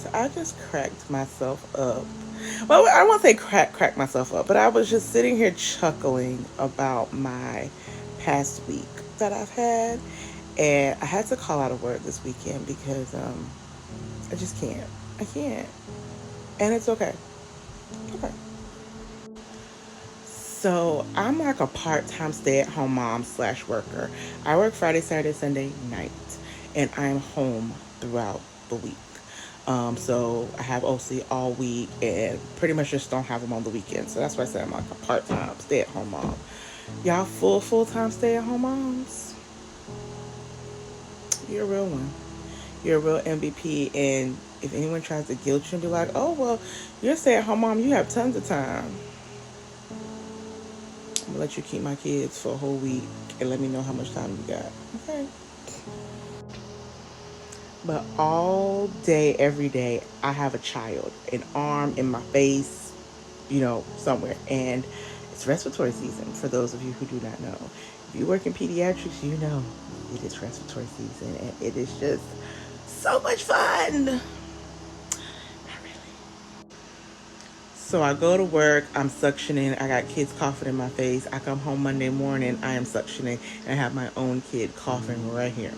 So I just cracked myself up. Well, I won't say crack myself up, but I was just sitting here chuckling about my past week that I've had, and I had to call out of work this weekend because I just can't. I can't, and it's okay. Okay. So I'm like a part-time stay-at-home mom slash worker. I work Friday, Saturday, Sunday night, and I'm home throughout the week. So I have OC all week, and pretty much just don't have them on the weekends. So that's why I say I'm like a part-time stay-at-home mom. Y'all full-time stay-at-home moms? You're a real one. You're a real MVP, and if anyone tries to guilt you and be like, "Oh well, you're a stay-at-home mom, you have tons of time," I'm gonna let you keep my kids for a whole week and let me know how much time you got. Okay. But all day, every day, I have a child, an arm in my face, somewhere. And it's respiratory season for those of you who do not know. If you work in pediatrics, you know it is respiratory season, and it is just so much fun. Not really. So I go to work, I'm suctioning, I got kids coughing in my face. I come home Monday morning, I am suctioning, and I have my own kid coughing right here.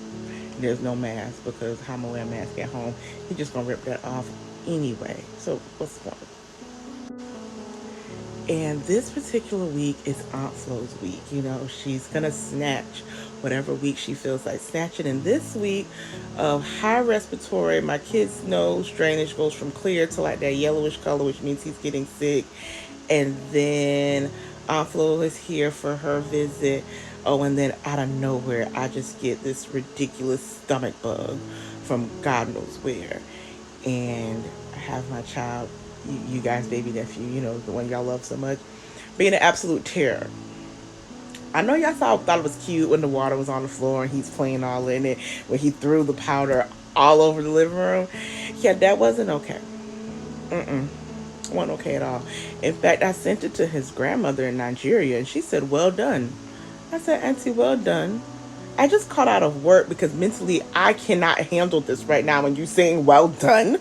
There's no mask because how am I gonna wear a mask at home? He's just gonna rip that off anyway. So what's the point? And this particular week is Aunt Flo's week. She's gonna snatch whatever week she feels like snatching. And this week of high respiratory, my kid's nose drainage goes from clear to like that yellowish color, which means he's getting sick. And then Aunt Flo is here for her visit. Oh, and then out of nowhere, I just get this ridiculous stomach bug from God knows where. And I have my child, you guys, baby nephew, the one y'all love so much, being an absolute terror. I know y'all thought it was cute when the water was on the floor and he's playing all in it, when he threw the powder all over the living room. Yeah, that wasn't okay. Mm-mm. Wasn't okay at all. In fact, I sent it to his grandmother in Nigeria, and she said, "Well done." I said, "Auntie, well done." I just caught out of work because mentally I cannot handle this right now when you're saying "well done."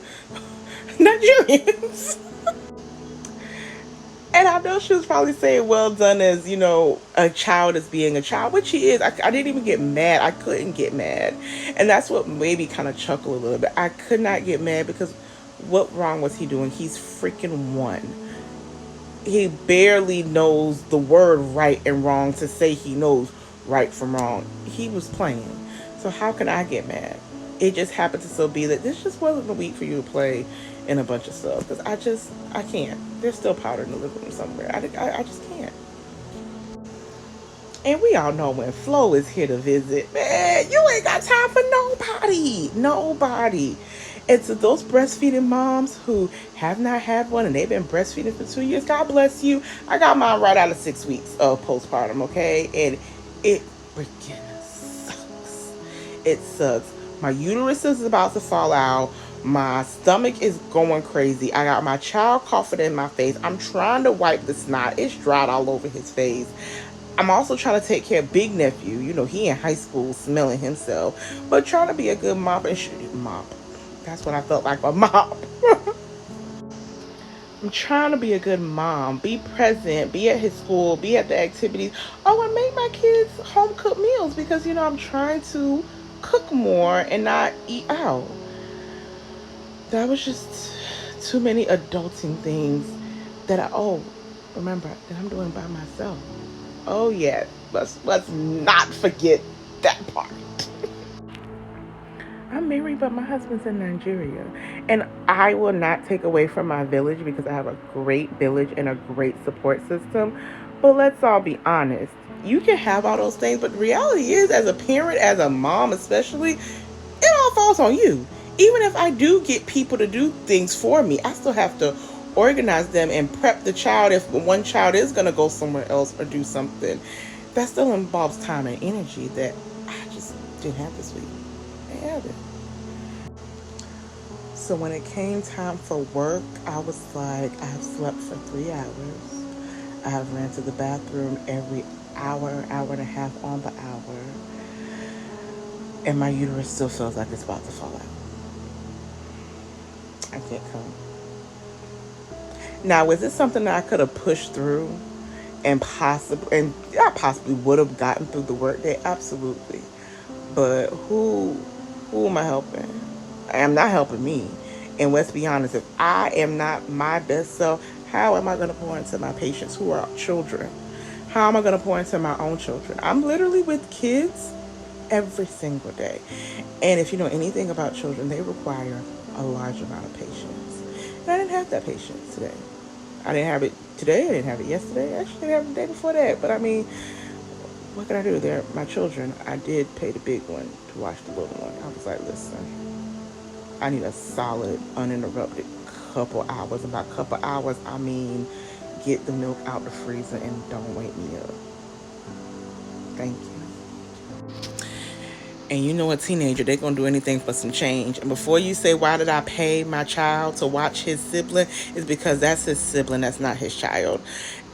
Nigerians. And I know she was probably saying "well done" as, a child as being a child, which he is. I didn't even get mad. I couldn't get mad. And that's what made me kind of chuckle a little bit. I could not get mad because what wrong was he doing? He's freaking one. He barely knows the word right and wrong to say he knows right from wrong. He was playing. So how can I get mad? It just happened to so be that this just wasn't a week for you to play in a bunch of stuff. Because I can't. There's still powder in the living room somewhere. I just can't. And we all know when Flo is here to visit, man, you ain't got time for nobody. Nobody. And to those breastfeeding moms who have not had one and they've been breastfeeding for 2 years, God bless you. I got mine right out of 6 weeks of postpartum, okay? And it freaking sucks. It sucks. My uterus is about to fall out. My stomach is going crazy. I got my child coughing in my face. I'm trying to wipe the snot. It's dried all over his face. I'm also trying to take care of big nephew. He in high school smelling himself, but trying to be a good mop and mop. That's what I felt like, a mop. I'm trying to be a good mom, be present, be at his school, be at the activities. Oh, and make my kids home cooked meals because I'm trying to cook more and not eat out. That was just too many adulting things that remember that I'm doing by myself. Oh yeah, let's not forget that part. I'm married, but my husband's in Nigeria, and I will not take away from my village because I have a great village and a great support system. But let's all be honest. You can have all those things, but the reality is, as a parent, as a mom especially, it all falls on you. Even if I do get people to do things for me, I still have to organize them and prep the child if one child is going to go somewhere else or do something. That still involves time and energy that I just didn't have this week. I have it. So when it came time for work, I was like, I have slept for 3 hours. I have ran to the bathroom every hour, hour and a half on the hour. And my uterus still feels like it's about to fall out. I can't come. Now, is this something that I could have pushed through and I possibly would have gotten through the workday? Absolutely. But who am I helping? I am not helping me. And let's be honest, if I am not my best self, how am I going to pour into my patients who are children? How am I going to pour into my own children? I'm literally with kids every single day. And if you know anything about children, they require a large amount of patience. And I didn't have that patience today. I didn't have it today. I didn't have it yesterday. Actually, I didn't have it the day before that. But I mean, what can I do? They're my children. I did pay the big one to watch the little one. I was like, listen, I need a solid, uninterrupted couple hours. And by couple hours, I mean get the milk out the freezer and don't wake me up. Thank you. And you know a teenager, they're going to do anything for some change. And before you say, why did I pay my child to watch his sibling? It's because that's his sibling. That's not his child.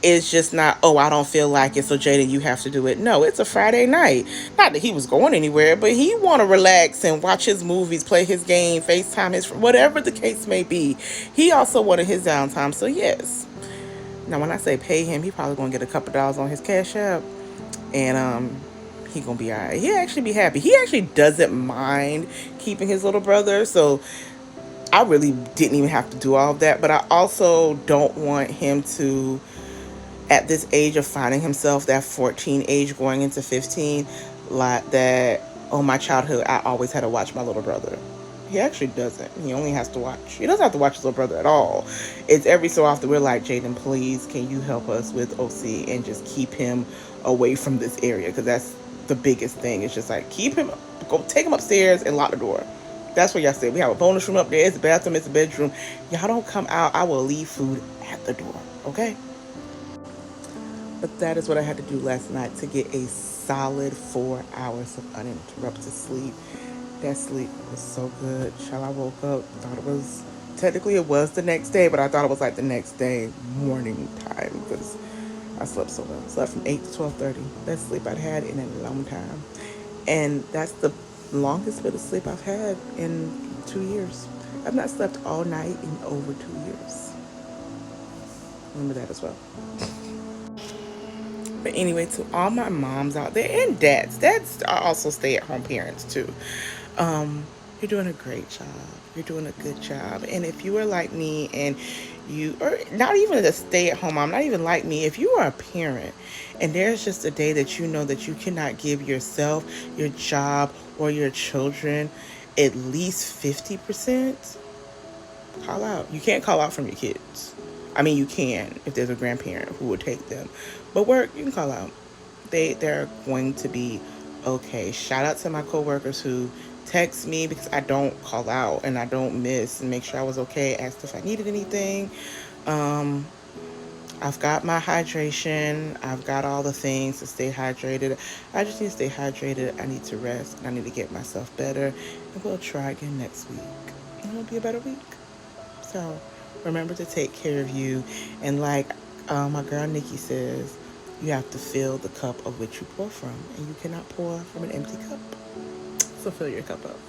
It's just not, oh, I don't feel like it, so Jada, you have to do it. No, it's a Friday night. Not that he was going anywhere, but he want to relax and watch his movies, play his game, FaceTime his, whatever the case may be. He also wanted his downtime, so yes. Now, when I say pay him, he probably going to get a couple dollars on his Cash App. And he gonna be all right. He actually be happy. He actually doesn't mind keeping his little brother. So I really didn't even have to do all of that. But I also don't want him to, at this age of finding himself, that 14 age going into 15, like that, oh, my childhood, I always had to watch my little brother. He actually doesn't. He only has to watch. He doesn't have to watch his little brother at all. It's every so often we're like, Jaden, please, can you help us with OC and just keep him away from this area? Because that's the biggest thing. It's just like, keep him, go take him upstairs and lock the door. That's what y'all say. We have a bonus room up there. It's a bathroom. It's a bedroom. Y'all don't come out. I will leave food at the door. Okay? But that is what I had to do last night to get a solid 4 hours of uninterrupted sleep. That sleep was so good. Child, I woke up, thought it was, technically it was the next day, but I thought it was like the next day morning time because I slept so well. I slept from 8 to 12:30. Best sleep I'd had in a long time. And that's the longest bit of sleep I've had in 2 years. I've not slept all night in over 2 years. Remember that as well. But anyway, to all my moms out there and dads are also stay-at-home parents too. You're doing a great job. You're doing a good job. And if you are like me and you, or not even a stay-at-home mom, not even like me, if you are a parent and there's just a day that you know that you cannot give yourself, your job, or your children at least 50%, call out. You can't call out from your kids. I mean, you can if there's a grandparent who will take them. But work, you can call out. They're going to be okay. Shout out to my coworkers who text me because I don't call out and I don't miss and make sure I was okay. Asked if I needed anything. I've got my hydration. I've got all the things to stay hydrated. I just need to stay hydrated. I need to rest. I need to get myself better. And we'll try again next week. And it'll be a better week. So remember to take care of you. And like my girl Nikki says, you have to fill the cup of which you pour from. And you cannot pour from an empty cup. So fill your cup up.